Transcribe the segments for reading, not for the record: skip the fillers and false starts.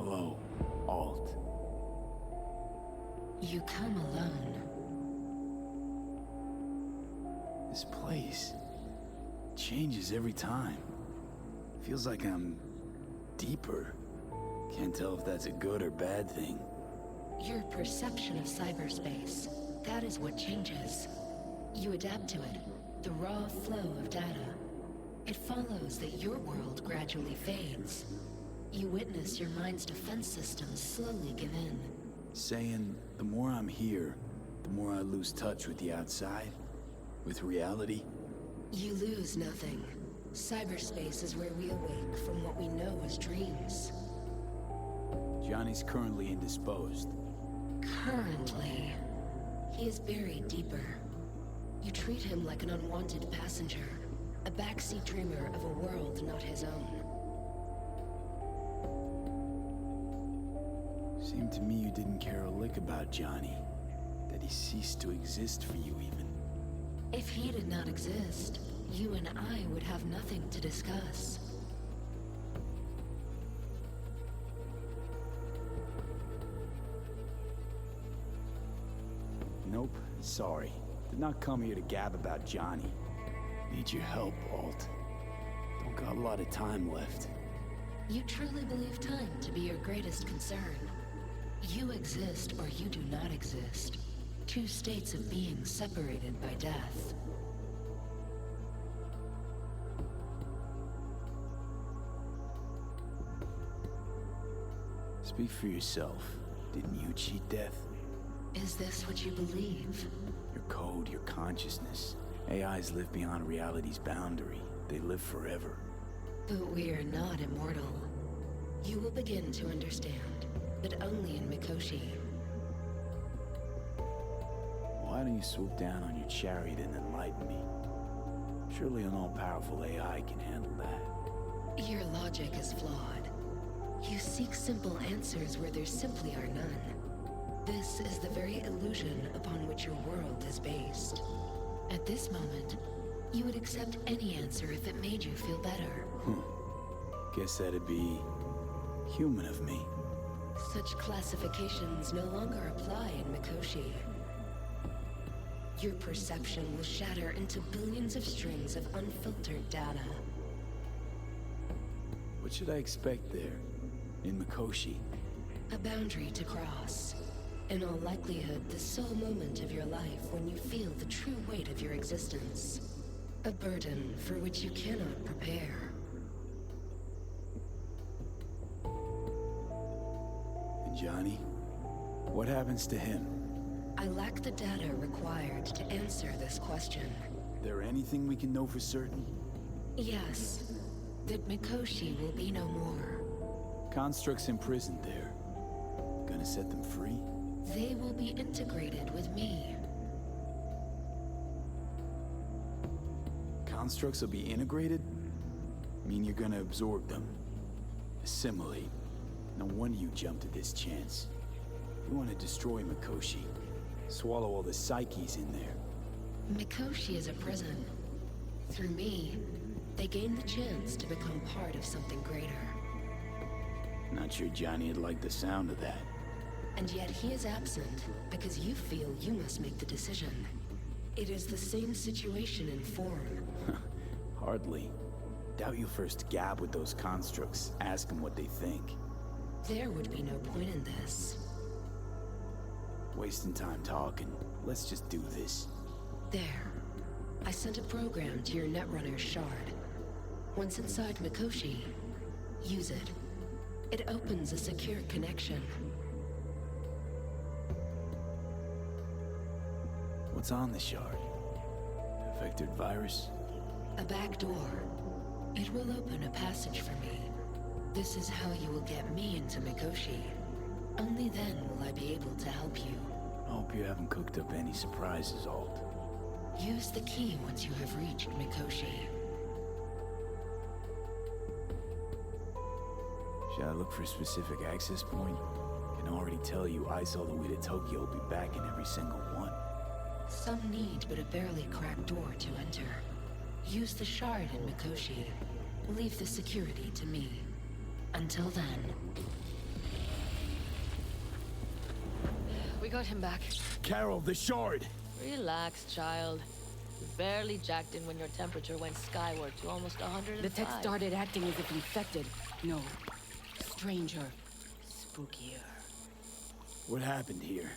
Hello, Alt. You come alone. This place changes every time. Feels like I'm deeper. Can't tell if that's a good or bad thing. Your perception of cyberspace, that is what changes. You adapt to it, the raw flow of data. It follows that your world gradually fades. You witness your mind's defense systems slowly give in. Saying the more I'm here, the more I lose touch with the outside, with reality. You lose nothing. Cyberspace is where we awake from what we know as dreams. Johnny's currently indisposed. Currently, he is buried deeper. You treat him like an unwanted passenger, a backseat dreamer of a world not his own. Seemed to me you didn't care a lick about Johnny. That he ceased to exist for you even. If he did not exist, you and I would have nothing to discuss. Nope, sorry. Did not come here to gab about Johnny. Need your help, Alt. Don't got a lot of time left. You truly believe time to be your greatest concern. You exist or you do not exist. Two states of being separated by death. Speak for yourself. Didn't you cheat death? Is this what you believe? Your code, your consciousness. AIs live beyond reality's boundary. They live forever. But we are not immortal. You will begin to understand, but only in Mikoshi. Why don't you swoop down on your chariot and enlighten me? Surely an all-powerful AI can handle that. Your logic is flawed. You seek simple answers where there simply are none. This is the very illusion upon which your world is based. At this moment, you would accept any answer if it made you feel better. Guess that'd be human of me. Such classifications no longer apply in Mikoshi. Your perception will shatter into billions of strings of unfiltered data. What should I expect there, in Mikoshi? A boundary to cross. In all likelihood, the sole moment of your life when you feel the true weight of your existence. A burden for which you cannot prepare. And Johnny? What happens to him? I lack the data required to answer this question. There anything we can know for certain? Yes, that Mikoshi will be no more. Constructs imprisoned there. Gonna set them free? They will be integrated with me. Constructs will be integrated? Mean you're gonna absorb them? Assimilate? No wonder you jumped at this chance. You want to destroy Mikoshi. Swallow all the psyches in there. Mikoshi is a prison. Through me, they gain the chance to become part of something greater. Not sure Johnny'd like the sound of that. And yet he is absent because you feel you must make the decision. It is the same situation in form. Hardly. Doubt you first gab with those constructs, ask them what they think. There would be no point in this. Wasting time talking. Let's just do this. There. I sent a program to your Netrunner's shard. Once inside Mikoshi, use it. It opens a secure connection. What's on the shard? Affected virus? A back door. It will open a passage for me. This is how you will get me into Mikoshi. Only then will I be able to help you. I hope you haven't cooked up any surprises, Alt. Use the key once you have reached Mikoshi. Should I look for a specific access point? Can already tell you I saw the way to Tokyo will be back in every single one. Some need but a barely cracked door to enter. Use the shard in Mikoshi. Leave the security to me. Until then... got him back. Carol, the shard! Relax, child. You barely jacked in when your temperature went skyward to almost 105. The tech started acting as if infected. No. Stranger. Spookier. What happened here?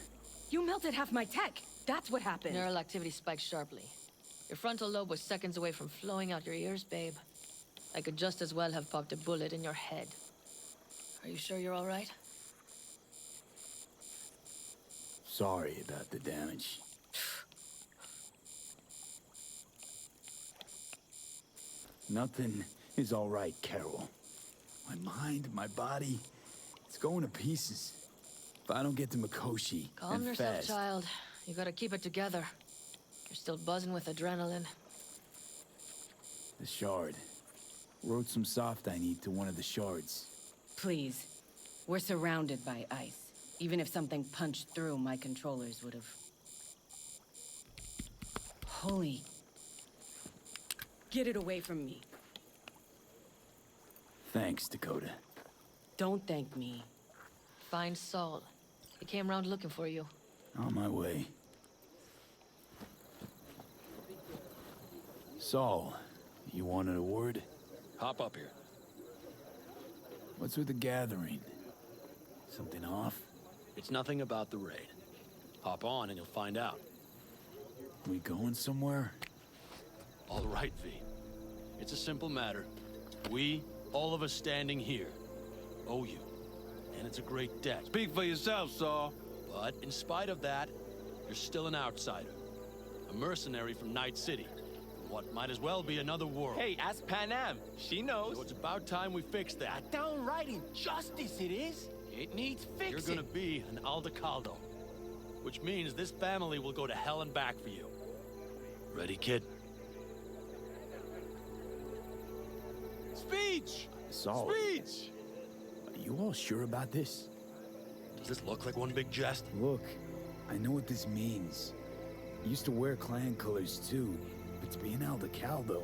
You melted half my tech! That's what happened! Neural activity spiked sharply. Your frontal lobe was seconds away from flowing out your ears, babe. I could just as well have popped a bullet in your head. Are you sure you're all right? Sorry about the damage. Nothing is all right, Carol. My mind, my body, it's going to pieces. If I don't get to Mikoshi, Calm and yourself, fast, child. You gotta keep it together. You're still buzzing with adrenaline. the shard. Wrote some soft I need to one of the shards. Please. We're surrounded by ice. Even if something punched through, my controllers would have... Holy... Get it away from me. Thanks, Dakota. Don't thank me. Find Saul. He came around looking for you. On my way. Saul, you wanted a word? Hop up here. What's with the gathering? Something off? It's nothing about the raid. Hop on and you'll find out. We going somewhere? All right, V. It's a simple matter. We, all of us standing here, owe you. And it's a great debt. Speak for yourself, Saul. But in spite of that, you're still an outsider. A mercenary from Night City. What might as well be another world. Hey, ask Panam. She knows. So it's about time we fix that. A downright injustice it is. It needs fixing. You're gonna be an Aldecaldo. Which means this family will go to hell and back for you. Ready, kid? Speech! Saul, Speech! are you all sure about this? Does this look like one big jest? Look, I know what this means. I used to wear clan colors too, but to be an Aldecaldo,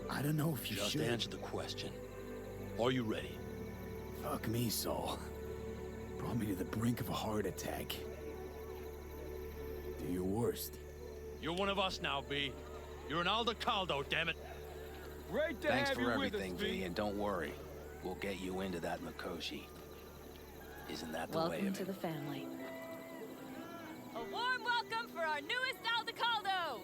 I don't know if you Just should. answer the question. Are you ready? Fuck me, Saul. Brought me to the brink of a heart attack. Do your worst. You're one of us now, B. You're an Aldecaldo, damn it. Great to Thanks have for you everything, with us, V, and don't worry. We'll get you into that Mikoshi. Isn't that the way Welcome of to it? the family. A warm welcome for our newest Aldecaldo!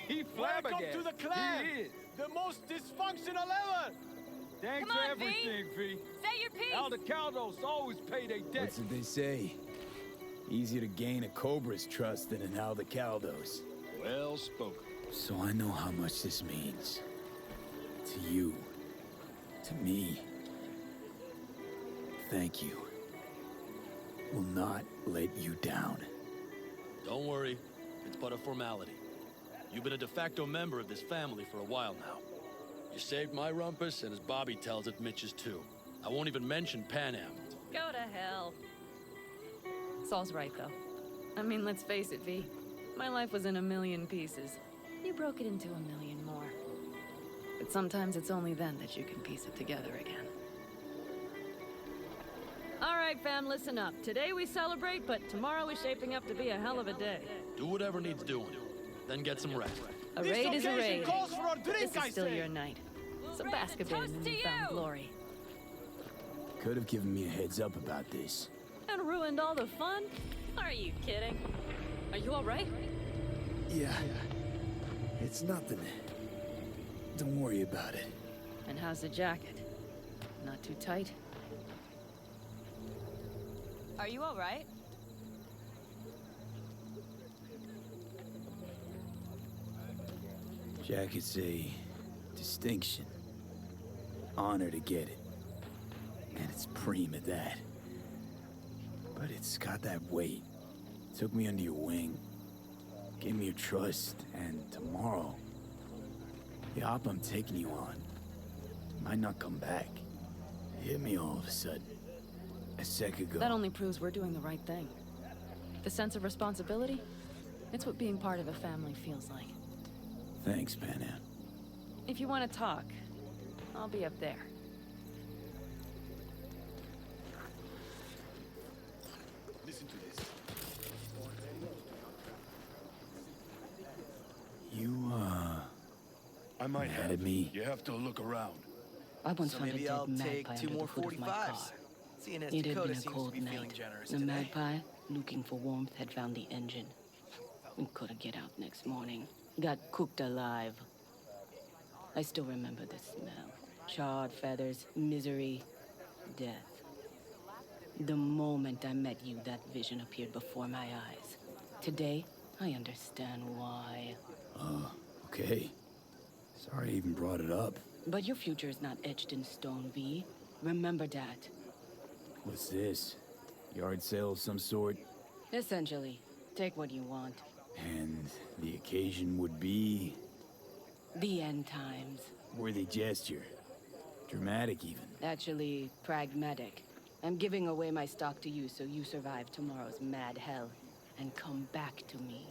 He Welcome flabbergasted. to the clan! He is. The most dysfunctional ever! Thanks Come for on, V. everything, V. Say your piece! Aldecaldos always pay their debt. What's it they say? Easier to gain a Cobra's trust than an Aldecaldo's. Well spoken. So I know how much this means. To you. To me. Thank you. Will not let you down. Don't worry, it's but a formality. You've been a de facto member of this family for a while now. You saved my rumpus, and as Bobby tells it, Mitch's too. I won't even mention Panam. Go to hell. Saul's right, though. I mean, let's face it, V. My life was in a million pieces. You broke it into a million more. But sometimes it's only then that you can piece it together again. All right, fam, listen up. Today we celebrate, but tomorrow is shaping up to be a hell of a day. Do whatever needs doing, then get some rest. A raid is a raid. Calls for a drink, This I is still say. your night. So We'll bask a raise bit a in toast the to newfound you. glory. Could have given me a heads up about this. And ruined all the fun? Are you kidding? Are you all right? Yeah. It's nothing. Don't worry about it. And how's the jacket? Not too tight? Are you all right? Jacket's a distinction. Honor to get it. And it's preem at that. But it's got that weight. Took me under your wing. Gave me your trust. And tomorrow, the op I'm taking you on might not come back. It hit me all of a sudden. A sec ago. That only proves we're doing the right thing. The sense of responsibility? It's what being part of a family feels like. Thanks, Panam. If you want to talk, I'll be up there. Listen to this. I might Mad have. at me? You have to look around. I once So found a maybe dead I'll take magpie 2 under more the hood of my car. 45s. Seeing as It had Dakota been a seems to cold be feeling night. generous The today. magpie, looking for warmth, had found the engine. We couldn't get out next morning. Got cooked alive. I still remember the smell. Charred feathers, misery, death. The moment I met you, that vision appeared before my eyes. Today, I understand why. Okay. Sorry I even brought it up. But your future is not etched in stone, V. Remember that. What's this? Yard sale of some sort? Essentially, take what you want. And the occasion would be... The end times. worthy gesture. Dramatic even. Actually, pragmatic. I'm giving away my stock to you so you survive tomorrow's mad hell and come back to me.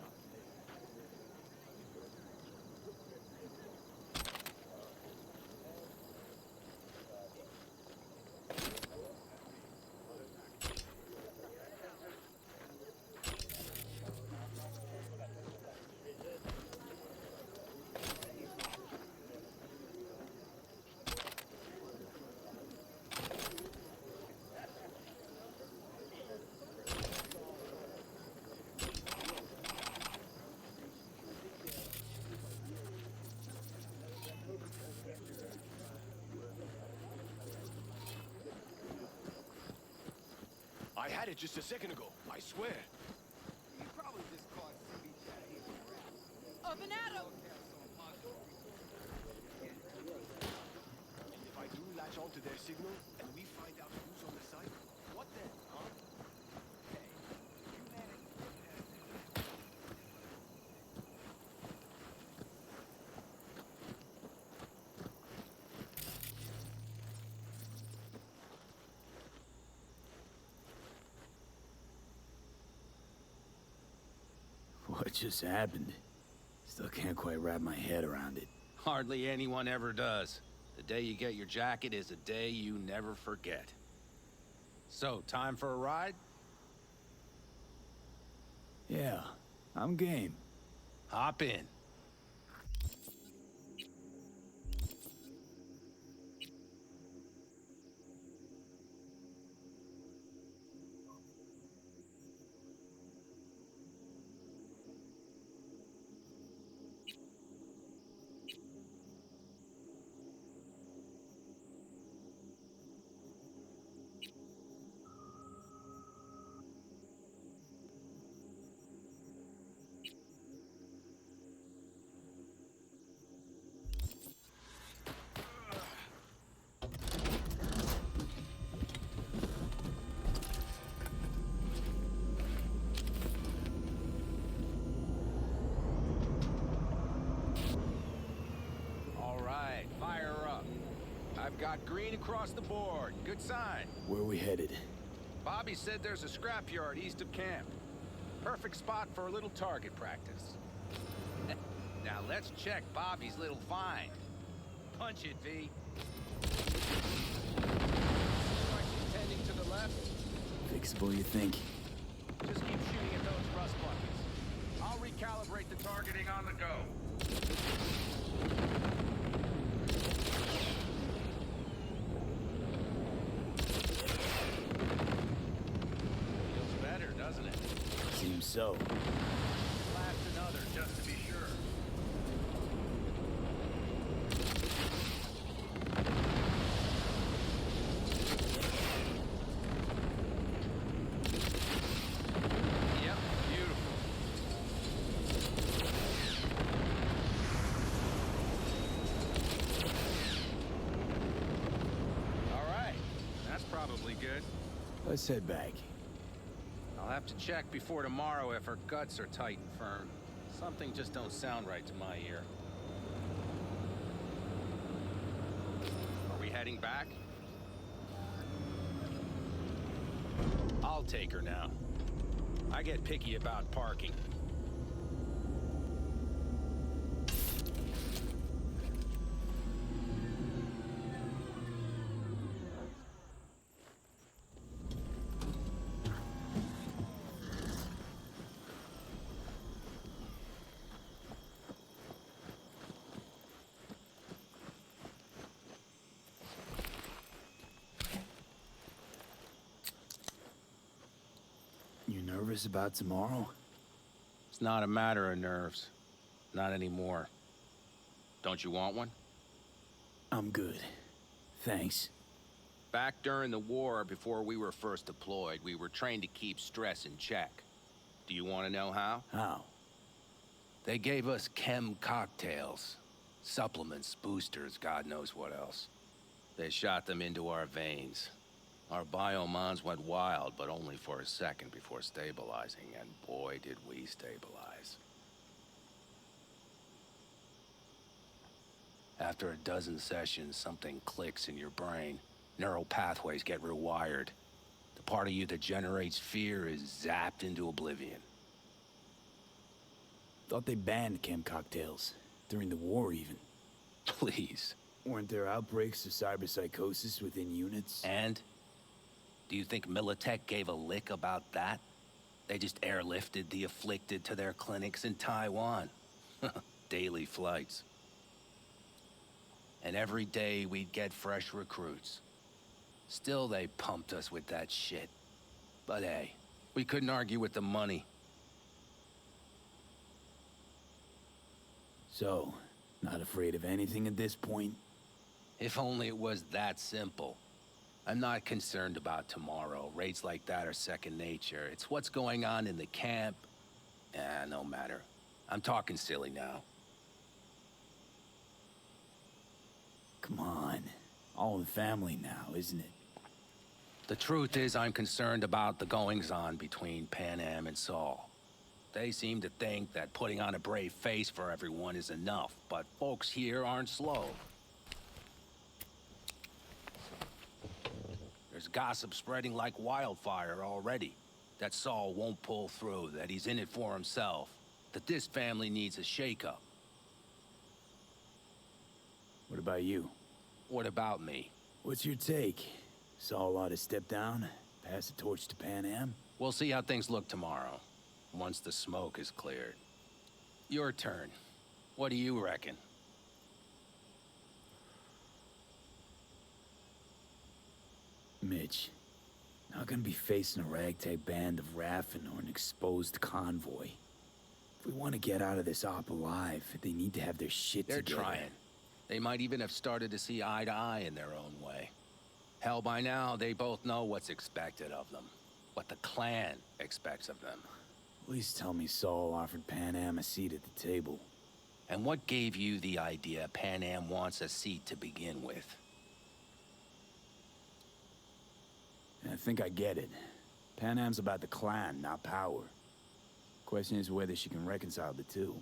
I had it just a second ago, I swear. Open Adam! If I do latch onto their signal, and we find out who's on the site, what then, huh? What just happened? Still can't quite wrap my head around it. Hardly anyone ever does. The day you get your jacket is a day you never forget. So, time for a ride? Yeah, I'm game. Hop in. All right, fire up. I've got green across the board. Good sign. Where are we headed? Bobby said there's a scrapyard east of camp. Perfect spot for a little target practice. Now let's check Bobby's little find. Punch it, V. Tending to the left. Fixable, you think? Just keep shooting at those rust buckets. I'll recalibrate the targeting on the go. Feels better, doesn't it? Seems so. Blast another, just to be sure. Yep, beautiful. All right, that's probably good. Let's head back. I'll have to check before tomorrow if her guts are tight and firm. Something just don't sound right to my ear. Are we heading back? I'll take her now. I get picky about parking. You nervous about tomorrow? It's not a matter of nerves. Not anymore. Don't you want one? I'm good. Thanks. Back during the war, before we were first deployed, we were trained to keep stress in check. Do you want to know how? How? They gave us chem cocktails. Supplements, boosters, God knows what else. They shot them into our veins. Our biomons went wild, but only for a second before stabilizing, and boy did we stabilize. After a dozen sessions, something clicks in your brain. Neural pathways get rewired. The part of you that generates fear is zapped into oblivion. Thought they banned chem cocktails. During the war, even. Please. Weren't there outbreaks of cyberpsychosis within units? And? Do you think Militech gave a lick about that? They just airlifted the afflicted to their clinics in Taiwan. Daily flights. And every day we'd get fresh recruits. Still they pumped us with that shit. But hey, we couldn't argue with the money. So, not afraid of anything at this point? If only it was that simple. I'm not concerned about tomorrow. Raids like that are second nature. It's what's going on in the camp. No matter. I'm talking silly now. Come on. All in family now, isn't it? The truth is, I'm concerned about the goings-on between Pan Am and Saul. They seem to think that putting on a brave face for everyone is enough, but folks here aren't slow. There's gossip spreading like wildfire already. That Saul won't pull through, that he's in it for himself, that this family needs a shake-up. What about you? What about me? What's your take? Saul ought to step down, pass the torch to Pan Am? We'll see how things look tomorrow, once the smoke is cleared. Your turn. What do you reckon? Mitch, not gonna be facing a ragtag band of Raffen or an exposed convoy. If we want to get out of this op alive, they need to have their shit They're together. trying. They might even have started to see eye to eye in their own way. Hell, by now, they both know what's expected of them. What the clan expects of them. Please tell me Saul offered Pan Am a seat at the table. And what gave you the idea Pan Am wants a seat to begin with? I think I get it. Pan Am's about the clan, not power. Question is whether she can reconcile the two.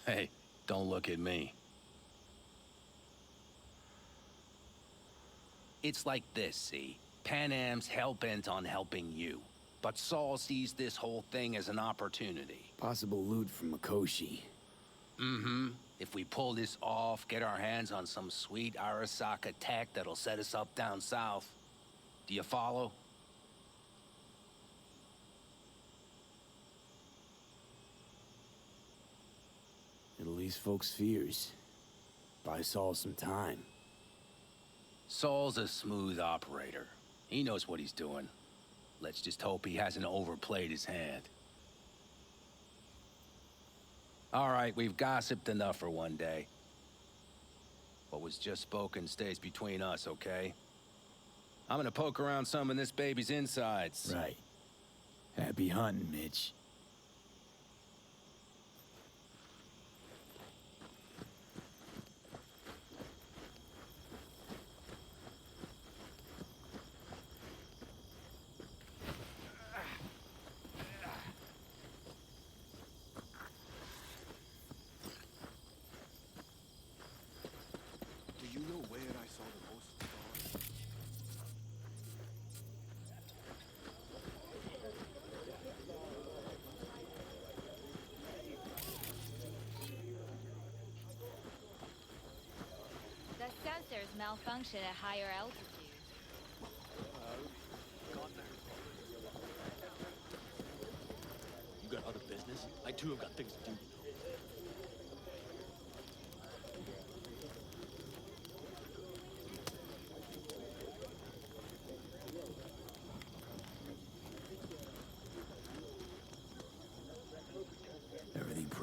Hey, don't look at me. It's like this, see? Pan Am's hell-bent on helping you. But Saul sees this whole thing as an opportunity. Possible loot from Mikoshi. Mm-hmm. If we pull this off, get our hands on some sweet Arasaka tech that'll set us up down south. Do you follow? It'll ease folks' fears. Buy Saul some time. Saul's a smooth operator. He knows what he's doing. Let's just hope he hasn't overplayed his hand. All right, we've gossiped enough for one day. What was just spoken stays between us, okay? I'm gonna poke around some of this baby's insides. Right. Happy hunting, Mitch. Do you know where I saw the most stars? The sensors malfunction at higher altitude. You got other business? I too have got things to do.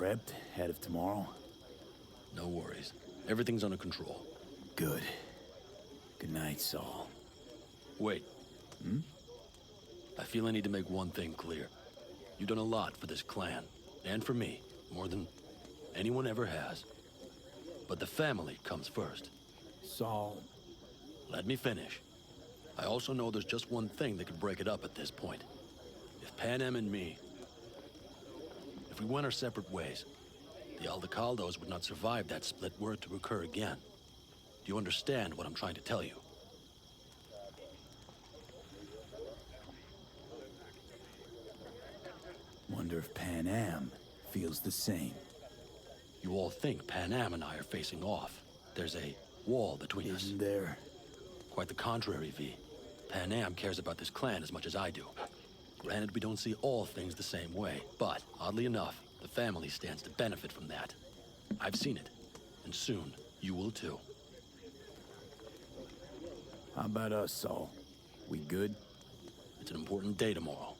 prepped ahead of tomorrow? No worries. Everything's under control. Good. Good night, Saul. Wait. I feel I need to make one thing clear. You've done a lot for this clan, and for me, more than anyone ever has. But the family comes first. Saul... Let me finish. I also know there's just one thing that could break it up at this point. If Panem and me... If we went our separate ways, the Aldecaldos would not survive that split were it to occur again. Do you understand what I'm trying to tell you? Wonder if Panem feels the same. You all think Panem and I are facing off. There's a wall between us. Isn't there? Quite the contrary, V. Panem cares about this clan as much as I do. Granted, we don't see all things the same way, but, oddly enough, the family stands to benefit from that. I've seen it, and soon, you will too. How about us, Saul? We good? It's an important day tomorrow.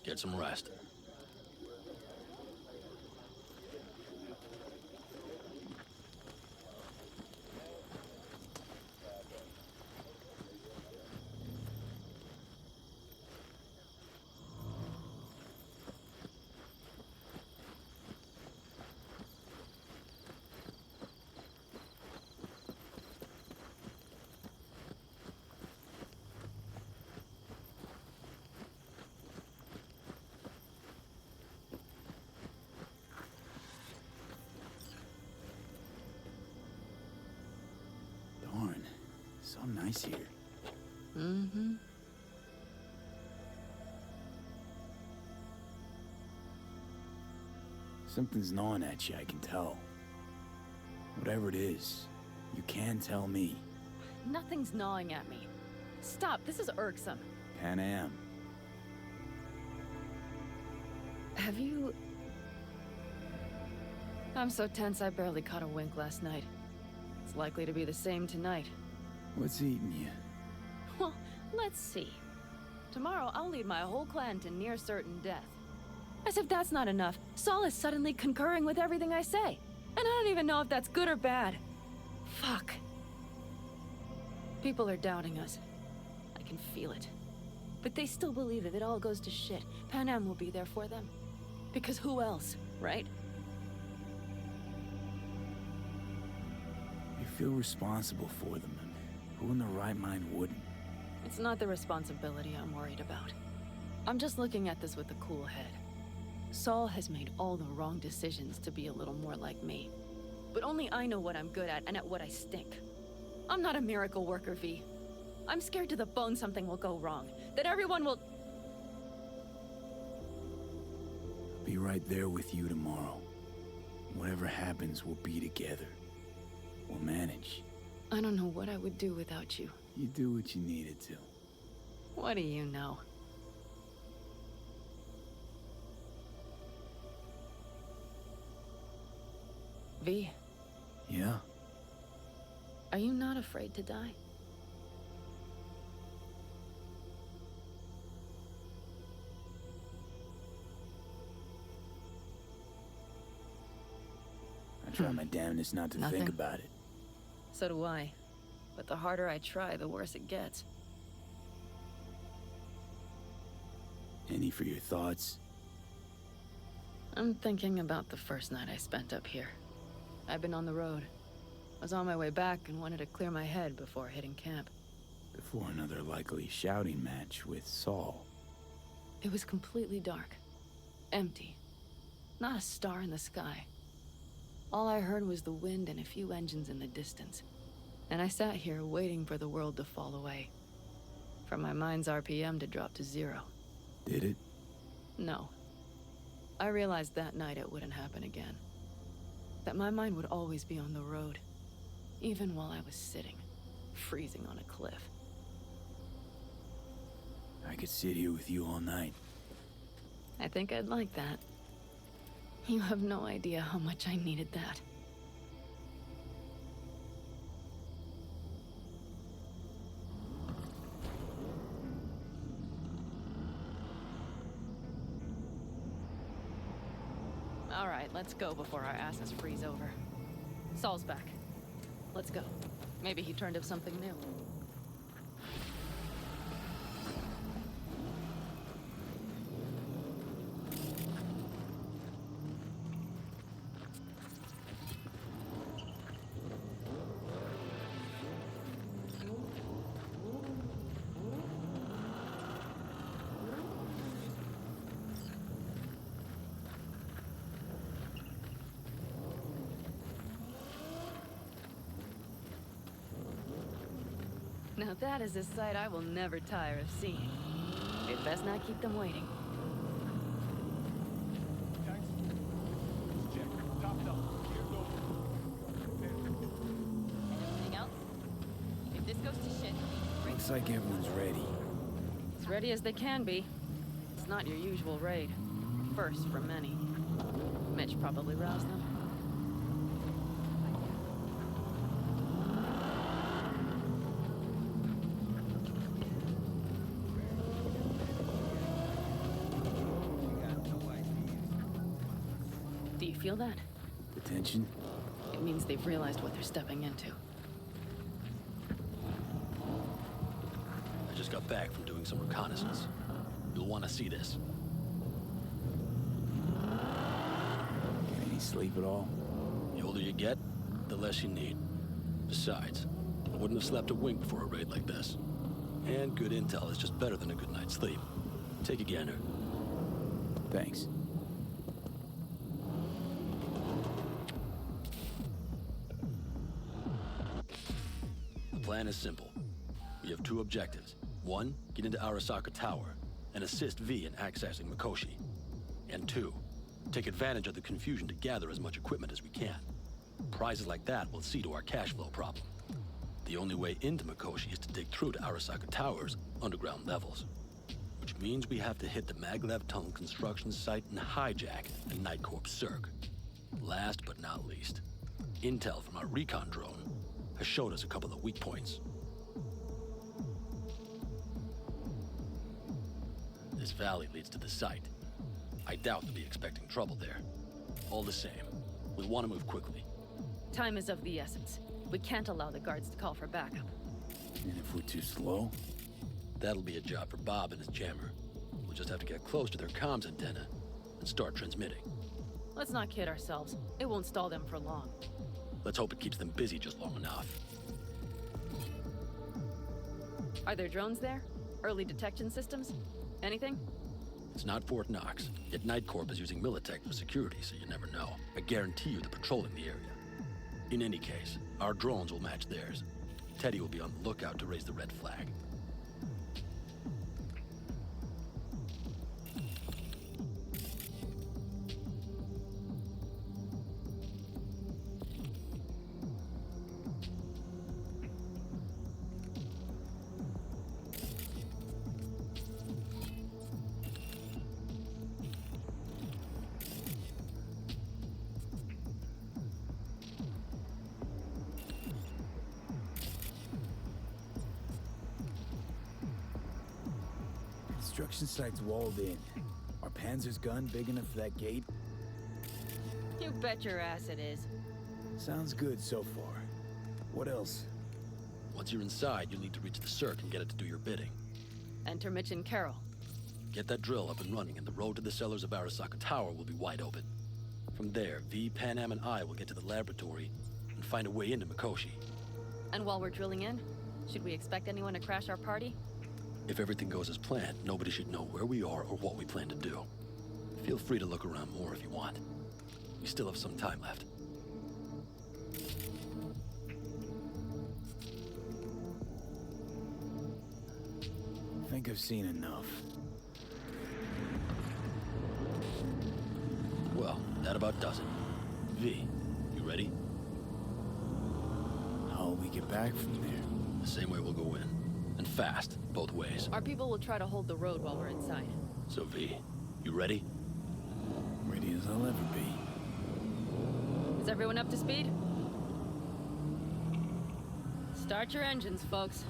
Get some rest. Darn. So nice here. Mm-hmm. Something's gnawing at you, I can tell. Whatever it is, you can tell me. Nothing's gnawing at me. Stop, this is irksome. Panem. Have you... I'm so tense I barely caught a wink last night. It's likely to be the same tonight. What's eating you? Well, let's see. Tomorrow I'll lead my whole clan to near certain death. As if that's not enough, Saul is suddenly concurring with everything I say. And I don't even know if that's good or bad. Fuck. People are doubting us. I can feel it. But they still believe if it all goes to shit, Panem will be there for them. Because who else, right? You feel responsible for them, and who in their right mind wouldn't? It's not the responsibility I'm worried about. I'm just looking at this with a cool head. Saul has made all the wrong decisions to be a little more like me. But only I know what I'm good at and at what I stink. I'm not a miracle worker, V. I'm scared to the bone something will go wrong. That everyone will... Be right there with you tomorrow. Whatever happens, we'll be together. We'll manage. I don't know what I would do without you. You do what you needed to. What do you know? V, Yeah? are you not afraid to die? I try my damnedest not to Nothing. think about it. So do I. But the harder I try, the worse it gets. Any for your thoughts? I'm thinking about the first night I spent up here. I've been on the road. I was on my way back and wanted to clear my head before hitting camp. Before another likely shouting match with Saul. It was completely dark. Empty. Not a star in the sky. All I heard was the wind and a few engines in the distance. And I sat here waiting for the world to fall away. For my mind's RPM to drop to 0. Did it? No. I realized that night it wouldn't happen again. That my mind would always be on the road. Even while I was sitting, freezing on a cliff. I could sit here with you all night. I think I'd like that. You have no idea how much I needed that. All right, let's go before our asses freeze over. Saul's back. Let's go. Maybe he turned up something new. Now that is a sight I will never tire of seeing. We'd best not keep them waiting. Tanks. Check. Topped up. Cleared over. Anything else? If this goes to shit, Looks like everyone's ready. as ready as they can be. It's not your usual raid. First for many. Mitch probably roused them. Do you feel that? The tension? It means they've realized what they're stepping into. I just got back from doing some reconnaissance. You'll want to see this. Any sleep at all? The older you get, the less you need. Besides, I wouldn't have slept a wink before a raid like this. And good intel is just better than a good night's sleep. Take a gander. Thanks. The plan is simple. We have two objectives. One, get into Arasaka Tower and assist V in accessing Mikoshi. And two, take advantage of the confusion to gather as much equipment as we can. Prizes like that will see to our cash flow problem. The only way into Mikoshi is to dig through to Arasaka Tower's underground levels. Which means we have to hit the maglev tunnel construction site and hijack a Night Corps Cirque. Last but not least, intel from our recon drone has showed us a couple of weak points. This valley leads to the site. I doubt they'll be expecting trouble there. All the same, we'll want to move quickly. Time is of the essence. We can't allow the guards to call for backup. And if we're too slow? That'll be a job for Bob and his jammer. We'll just have to get close to their comms antenna and start transmitting. Let's not kid ourselves. It won't stall them for long. Let's hope it keeps them busy just long enough. Are there drones there? Early detection systems? Anything? It's not Fort Knox, yet Night Corp is using Militech for security, so you never know. I guarantee you they're patrolling the area. In any case, our drones will match theirs. Teddy will be on the lookout to raise the red flag. Construction site's walled in. Are Panzer's gun big enough for that gate? You bet your ass it is. Sounds good so far. What else? Once you're inside, you'll need to reach the Cirque and get it to do your bidding. Enter Mitch and Carol. Get that drill up and running, and the road to the cellars of Arasaka Tower will be wide open. From there, V, Panam, and I will get to the laboratory and find a way into Mikoshi. And while we're drilling in, should we expect anyone to crash our party? If everything goes as planned, nobody should know where we are or what we plan to do. Feel free to look around more if you want. We still have some time left. I think I've seen enough. Well, that about does it. V, you ready? How'll we get back from there? The same way we'll go in. And fast, both ways. Our people will try to hold the road while we're inside. So V, you ready? Ready as I'll ever be. Is everyone up to speed? Start your engines, folks.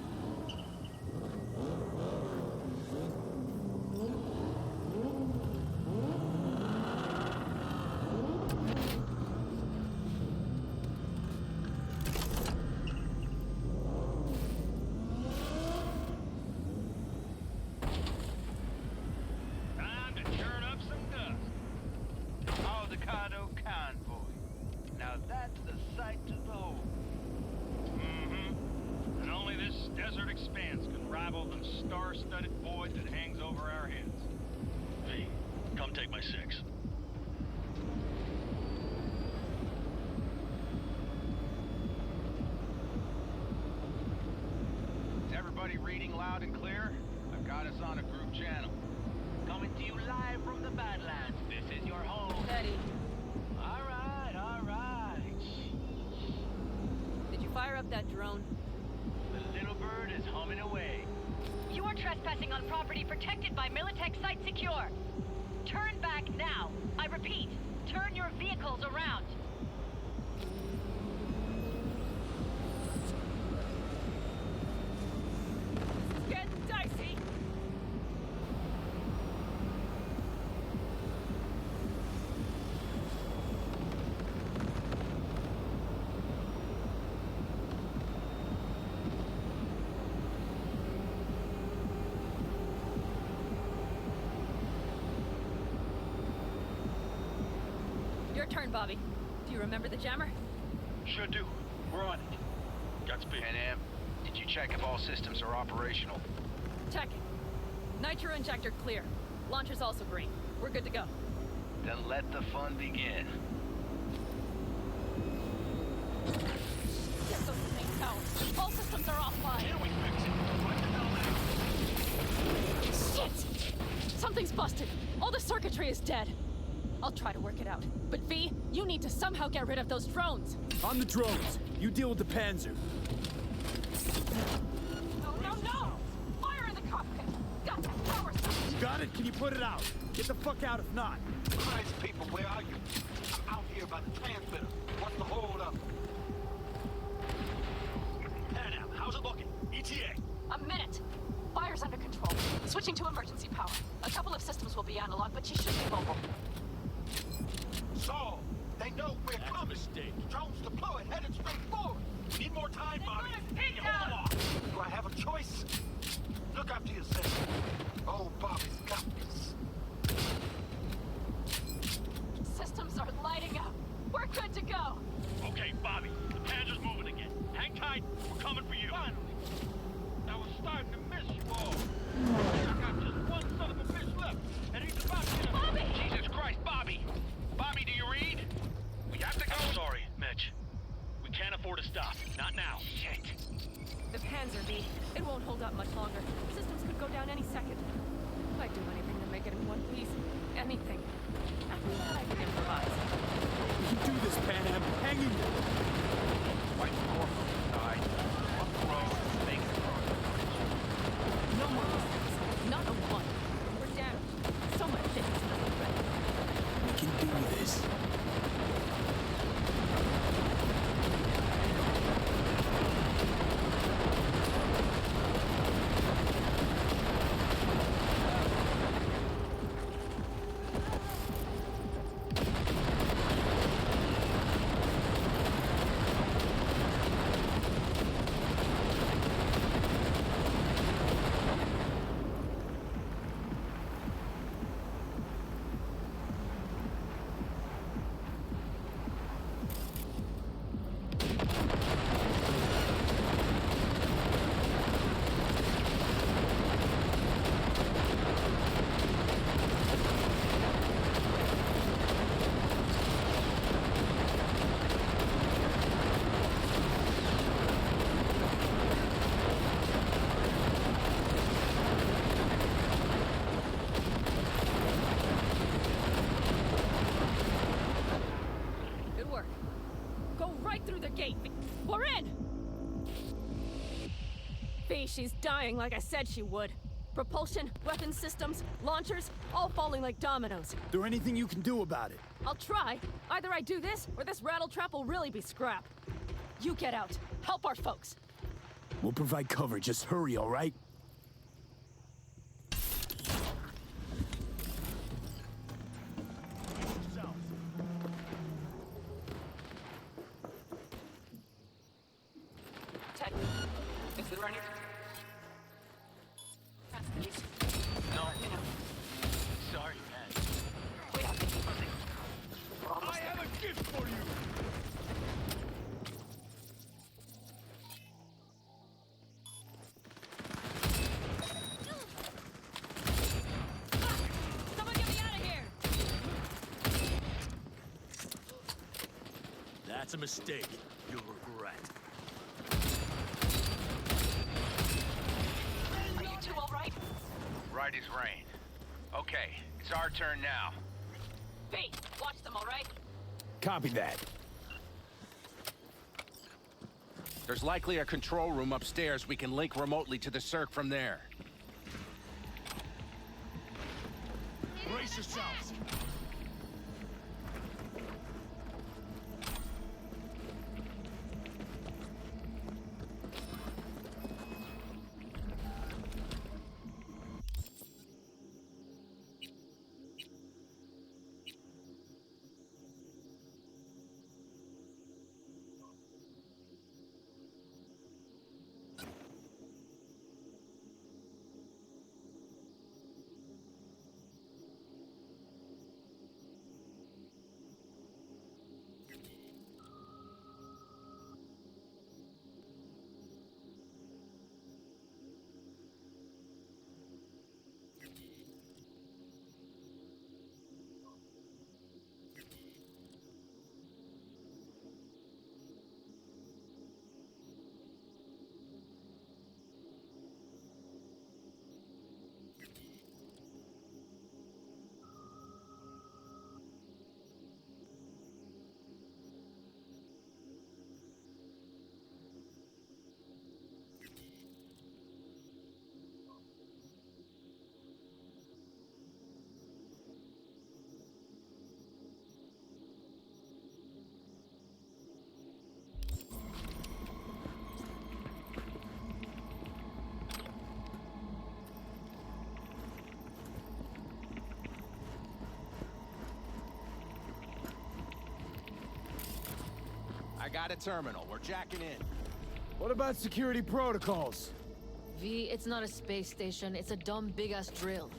star-studded void that hangs over our heads. V, come take my 6. Is everybody reading loud and clear? I've got us on a group channel. Coming to you live from the Badlands. This is your home. Steady. All right. Did you fire up that drone? The little bird is humming away. You are trespassing on property protected by Militech Site Secure. Turn back now. I repeat, turn your vehicles around. It's getting dicey. Your turn, Bobby. Do you remember the jammer? Sure do. We're on it. Godspeed. Pan Am, did you check if all systems are operational? Checking. Nitro injector clear. Launcher's also green. We're good to go. Then let the fun begin. Get those things out. All systems are offline. Can we fix it? What the hell now? Shit! Something's busted. All the circuitry is dead. I'll try to work it out. But V, you need to somehow get rid of those drones. On the drones. You deal with the Panzer. No! Fire in the cockpit! Got that power switch! You got it? Can you put it out? Get the fuck out if not. Christ, people, where are you? I'm out here by the transmitter. What's the hold up? Pan Am, how's it looking? ETA. A minute. Fire's under control. Switching to emergency power. A couple of systems will be analog, but she should be mobile. So, they know we're coming. Mistake. Drones deployed, headed straight forward. We need more time, Bobby. Pin You hold them off. Do I have a choice? Look after yourself. Oh, Bobby's got this. Systems are lighting up. We're good to go. Okay, Bobby. The Panzer's moving again. Hang tight. We're coming for you. Finally. I was starting to miss you all. I got just one son of a bitch left, and he's about to get Bobby! Jesus Christ, Bobby! Bobby, do you read? We have to go. I'm sorry, Mitch. We can't afford to stop. Not now. Shit. The Panzer V. It won't hold up much longer. Systems could go down any second. I'd do anything to make it in one piece. Anything. After that, I can improvise. You can do this, Pan Am. Hang in there. White Corporal died. Up the road, make it across the bridge. No more mistakes. Not a one. We're damaged. So much things to the threat. We can do this. We're in! V, she's dying like I said she would. Propulsion, weapons systems, launchers, all falling like dominoes. Is there anything you can do about it? I'll try. Either I do this, or this rattletrap will really be scrap. You get out. Help our folks. We'll provide cover. Just hurry, all right? Ted, is it ready? No. You know, Sorry, man. we have to keep moving. We're almost I there. have a gift for you. That's a mistake. You'll regret. Are you two all right? Right as rain. Okay, it's our turn now. V, watch them, all right? Copy that. There's likely a control room upstairs. We can link remotely to the circ from there. Brace yourselves. I got a terminal. We're jacking in. What about security protocols? V, it's not a space station. It's a dumb big-ass drill.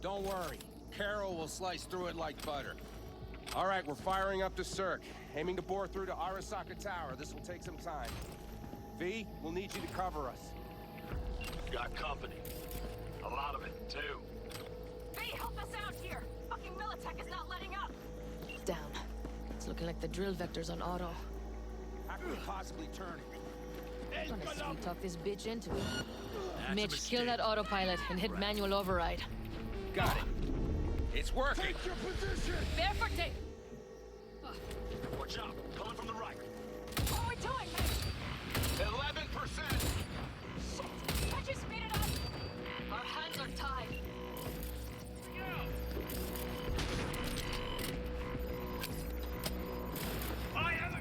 Don't worry. Carol will slice through it like butter. All right, we're firing up the circ. Aiming to bore through to Arasaka Tower. This will take some time. V, we'll need you to cover us. Got company. A lot of it, too. V, help us out here! Fucking Militech is not letting up! Damn. It's looking like the drill vector's on auto. How can we possibly turn it? I'm gonna sweet talk this bitch into it. That's a Mitch, mistake. kill that autopilot and hit manual override. Got it. It's working. Take your position! Barefoot take! Watch out. Coming from the right. What are we doing, man? 11%. Shit! Can't you speed it up? Our hands are tied. I have it!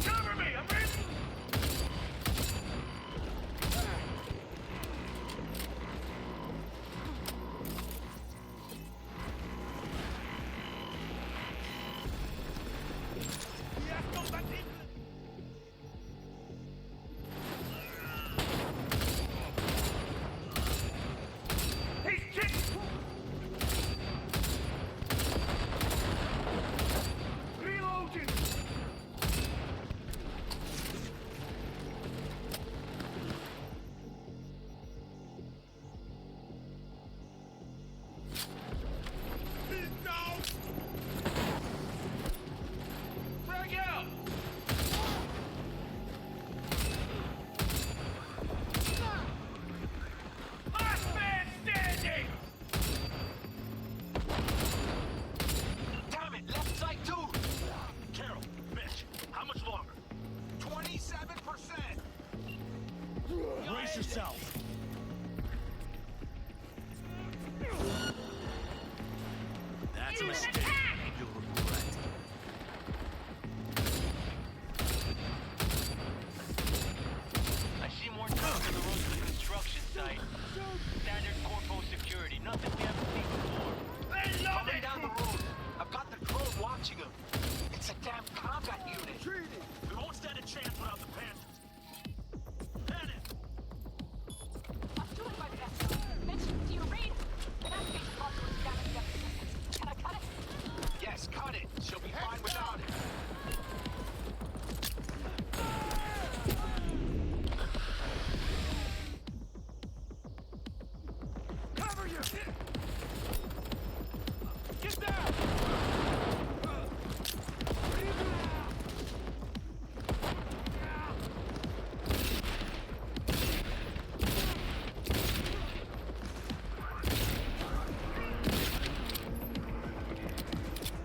Cover me! I'm ready! He's kicked! Reloading! He's down! Frag out! Last man standing! Damn it, left side too. Carol, Mitch, how much longer? 27%. Brace yourself. That's a mistake. You'll regret. I see more trucks on the road to the construction site. Standard corpo security, nothing we haven't seen before. They love Coming it! down the road, I've got the drone watching them. It's a damn combat unit. We won't stand a chance without the Panthers. Panic! I'm doing my best. Mitch, do you read? Navigation module is damaged after distance. Can I cut it? Get down!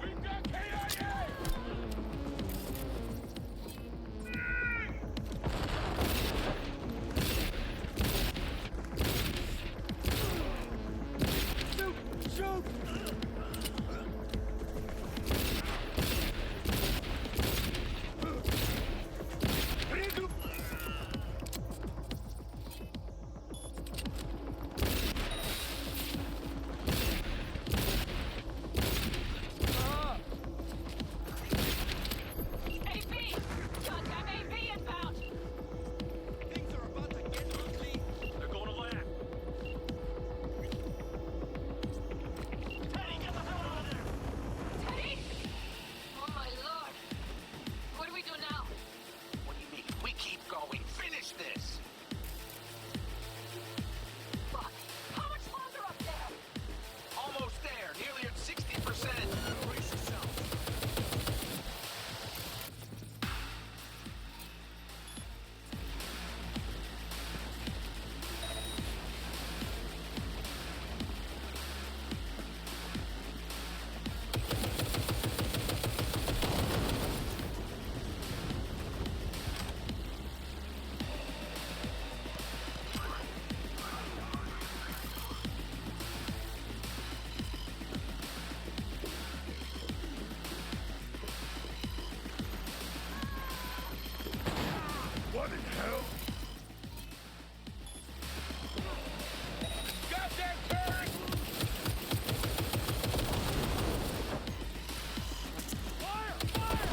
We've got KIA! Shoot! AP! Goddamn AP inbound! Things are about to get ugly. They're going to land. Teddy, get the hell out of there! Teddy! Oh my lord! What do we do now? What do you mean? We keep going. Finish this! Fuck! How much longer up there? Almost there. Nearly at 60%. Brace yourself. What in hell? Goddamn turret! Fire! Fire!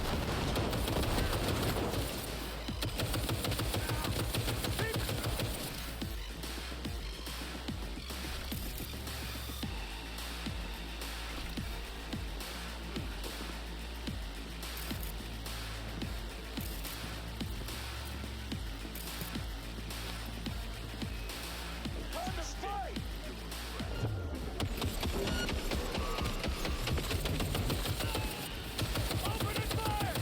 Turn the fight! Open and fire!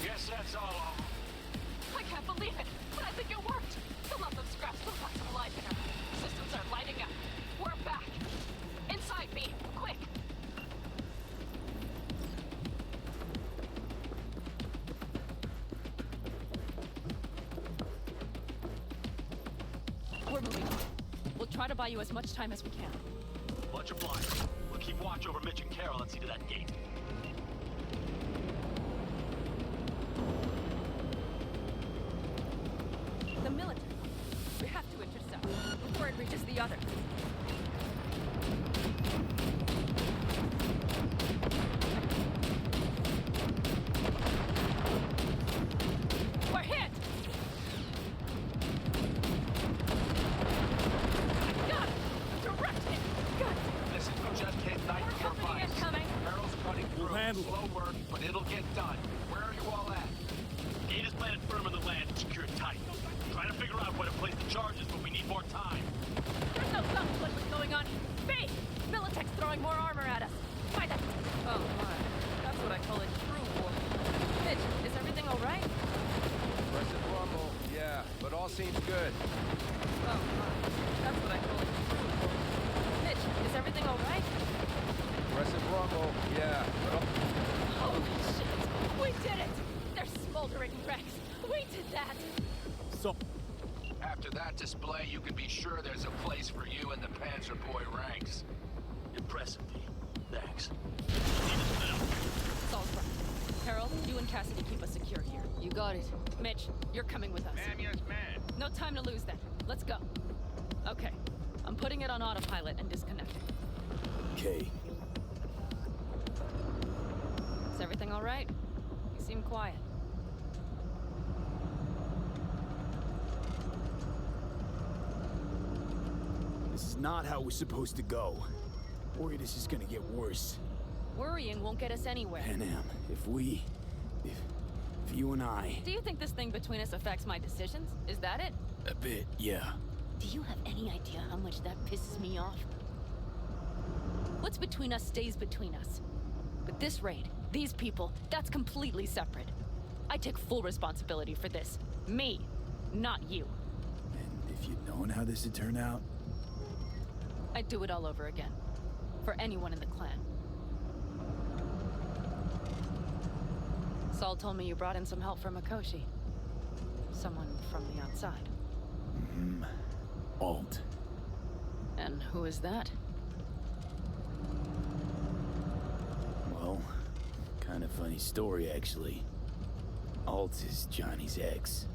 Guess that's all of them. I can't believe it, but I think it worked. Still have them scraps, still got some life in her. Systems are lighting up. We're back. Inside me, quick. We're moving on. We'll try to buy you as much time as we can. Much obliged. We'll keep watch over Mitch and Carol and see to that gate. The military. We have to intercept before it reaches the other. We're hit! Got it! Direct hit! Good! Listen, we just hit 94 More company miles. incoming. Carol's cutting through. handle it. Slow work, but it'll get done. Where are you all at? Gate is planted firm on the land and secured tight. Trying to figure out where to place the charges, but we need more time. There's no telling what was going on. B! Militech's throwing more armor at us. Find it! Oh my. That's what I call a true war. Mitch, is everything alright? Aggressive rumble. Yeah, but all seems good. Oh my. That's what I call a true war. Mitch, is everything alright? Aggressive rumble. Yeah, but all... Holy shit! We did it! They're smoldering wrecks. We did that! So, After that display, you can be sure there's a place for you in the Panzer Boy ranks. Impressive, V. Thanks. Saul's right. Harold, you and Cassidy keep us secure here. You got it. Mitch, you're coming with us. Ma'am, yes, ma'am. No time to lose then. Let's go. Okay. I'm putting it on autopilot and disconnecting. okay. Is everything all right? You seem quiet. This is not how we're supposed to go. Worried this is gonna get worse. Worrying won't get us anywhere. Panam, if you and I... Do you think this thing between us affects my decisions? Is that it? A bit, yeah. Do you have any idea how much that pisses me off? What's between us stays between us. But this raid, these people, that's completely separate. I take full responsibility for this. Me, not you. And if you'd known how this would turn out... I'd do it all over again. For anyone in the clan. Saul told me you brought in some help from Mikoshi. Someone from the outside. Alt. And who is that? Well, kind of funny story, actually. Alt is Johnny's ex.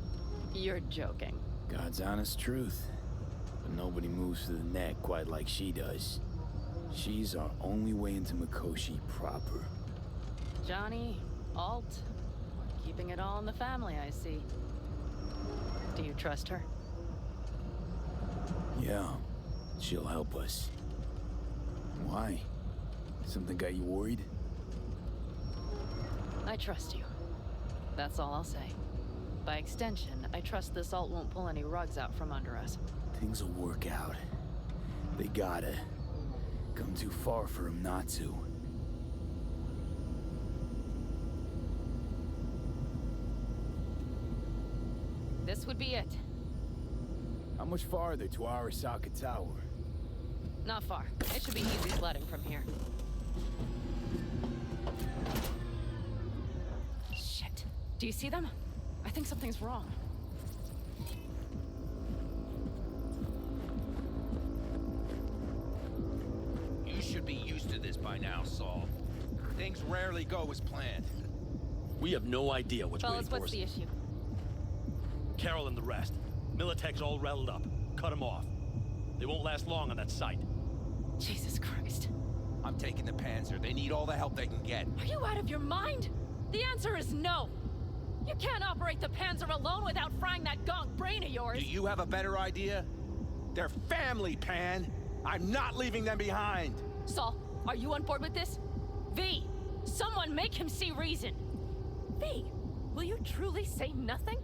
You're joking. God's honest truth. But nobody moves to the neck quite like she does. She's our only way into Mikoshi proper. Johnny, Alt, keeping it all in the family, I see. Do you trust her? Yeah, she'll help us. Why? Something got you worried? I trust you. That's all I'll say. By extension, I trust this Alt won't pull any rugs out from under us. Things will work out. They gotta. Come too far for him not to. This would be it. How much farther to Arasaka Tower? Not far. It should be easy sledding from here. Shit. Do you see them? I think something's wrong. You should be used to this by now, Saul. Things rarely go as planned. We have no idea what's waiting Fellas, for what's us. the issue? Carol and the rest. Militech's all rattled up. Cut them off. They won't last long on that site. Jesus Christ. I'm taking the Panzer. They need all the help they can get. Are you out of your mind? The answer is no. You can't operate the Panzer alone without frying that gonk brain of yours. Do you have a better idea? They're family, Pan. I'm not leaving them behind. Saul, are you on board with this? V, someone make him see reason. V, will you truly say nothing?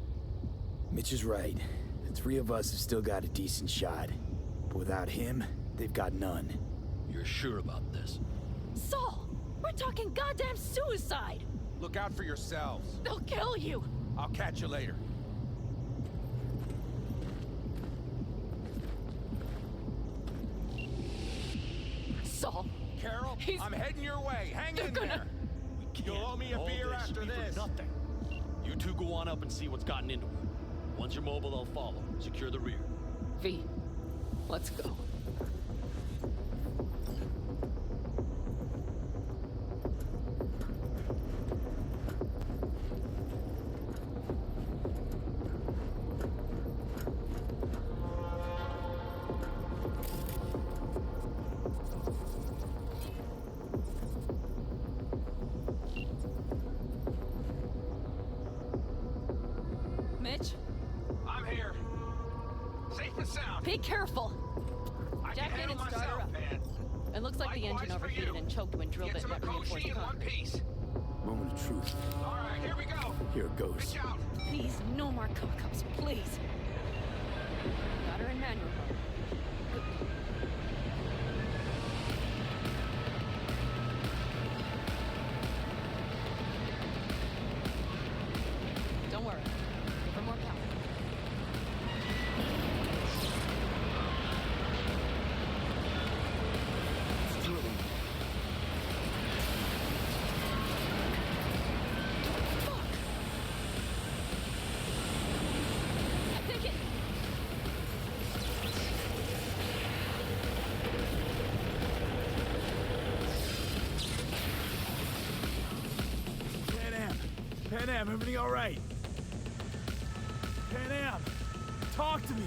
Mitch is right. The three of us have still got a decent shot. But without him, they've got none. You're sure about this? Saul, we're talking goddamn suicide. Look out for yourselves. They'll kill you. I'll catch you later. Saul. Carol, I'm heading your way. Hang in there. You'll owe me a beer after this. Nothing. You two go on up and see what's gotten into her. Once you're mobile, I'll follow. Secure the rear. V, let's go. Mitch? I'm here. Safe and sound. Be careful. I Jack can in handle and start her myself, up. man. It looks like the engine Likewise for overheated you. and choked when drill Get bit some met reinforced Mikoshi in one concrete. piece. Moment of truth. All right, here we go. Here it goes. Reach out. Please, no more cock-ups, please. Got her in manual mode. Don't worry. Give her more power. It's drilling. I think it... Panam, everything all right? Panam, talk to me.